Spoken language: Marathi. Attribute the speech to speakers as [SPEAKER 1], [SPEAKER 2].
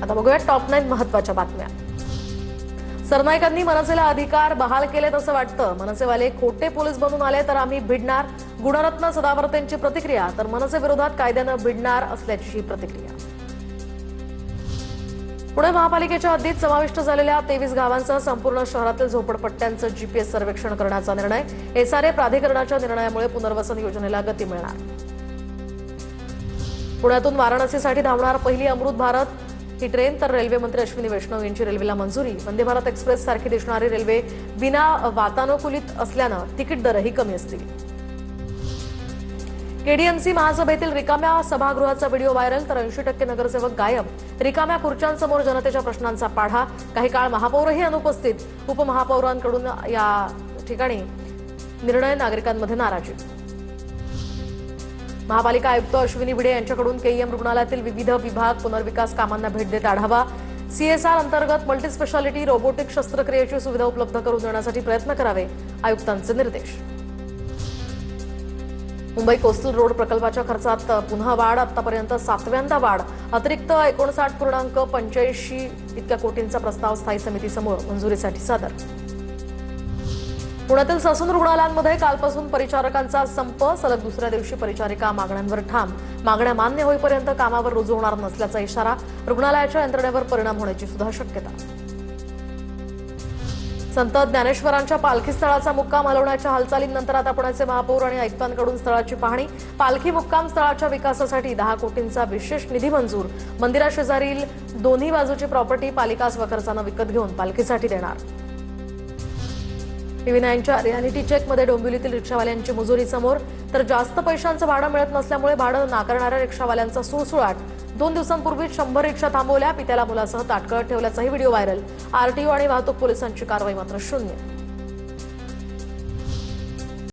[SPEAKER 1] आता बघूया टॉप 9 महत्त्वाच्या बातम्या। सरनाईकांनी मनसेला अधिकार बहाल केलेत असं वाटतं। मनसेवाले खोटे पोलीस बनून आले तर आम्ही भिडणार। गुणरत्न सदावर्तेंची प्रतिक्रिया। तर मनसे विरोधात कायद्यानं भिडणार असल्याची ही प्रतिक्रिया। पुणे महापालिकेच्या हद्दीत समाविष्ट झालेल्या 23 गावांसह संपूर्ण शहरातील झोपडपट्ट्यांचं जीपीएस सर्वेक्षण करण्याचा निर्णय। एसआरए प्राधिकरणाच्या निर्णयामुळे पुनर्वसन योजनेला गती मिळणार। पुण्यातून वाराणसीसाठी धावणार पहिली अमृत भारत ही ट्रेन। तर रेल्वे मंत्री अश्विनी वैष्णव यांची रेल्वेला मंजुरी। वंदे भारत एक्सप्रेस सारखी दिसणारी रेल्वे बिना वातानुकूलित असल्यानं तिकीट दरही कमी असतील। केडीएमसी महासभेतील रिकाम्या सभागृहाचा व्हिडिओ व्हायरल। तर 80% नगरसेवक गायब। रिकाम्या खुर्च्यांसमोर जनतेच्या प्रश्नांचा पाढा। काही काळ महापौरही अनुपस्थित। उपमहापौरांकडून या ठिकाणी निर्णय, नागरिकांमध्ये नाराजी। महापालिका आयुक्त अश्विनी भिडे यांच्याकडून केईएम रुग्णालयातील विविध विभाग पुनर्विकास कामांना भेट देत आढावा। सीएसआर अंतर्गत मल्टीस्पेशालिटी रोबोटिक शस्त्रक्रियेची सुविधा उपलब्ध करून देण्यासाठी प्रयत्न करावे, आयुक्तांचे निर्देश। मुंबई कोस्टल रोड प्रकल्पाच्या खर्चात पुन्हा वाढ। आतापर्यंत 7व्यांदा वाढ। अतिरिक्त 59.85 इतक्या कोटींचा प्रस्ताव स्थायी समितीसमोर मंजुरीसाठी सादर। पुण्यातील ससून रुग्णालयांमध्ये कालपासून परिचारकांचा संप। सलग दुसऱ्या दिवशी परिचारिका मागण्यांवर ठाम। मागण्या मान्य होईपर्यंत कामावर रुजू होणार नसल्याचा इशारा। रुग्णालयाच्या यंत्रणेवर परिणाम होण्याची सुद्धा शक्यता। संत ज्ञानेश्वरांच्या पालखी स्थळाचा मुक्काम हलवण्याच्या हालचालींनंतर आता पुण्याचे महापौर आणि आयुक्तांकडून स्थळाची पाहणी। पालखी मुक्काम स्थळाच्या विकासासाठी 10 कोटींचा विशेष निधी मंजूर। मंदिराशेजारील दोन्ही बाजूची प्रॉपर्टी पालिका स्वखर्चाने विकत घेऊन पालखीसाठी देणार। टीव्ही9च्या रियालिटी चेकमध्ये डोंबिवलीतील रिक्षावाल्यांची मुजोरी समोर। तर जास्त पैशांचं भाडं मिळत नसल्यामुळे भाडं नाकारणाऱ्या रिक्षावाल्यांचा सुळसुळाट। 2 दिवसांपूर्वी 100 रिक्षा थांबवल्या। पित्याला मुलासह ताटकळत ठेवल्याचाही व्हिडिओ व्हायरल। आरटीओ आणि वाहतूक पोलिसांची कारवाई मात्र शून्य।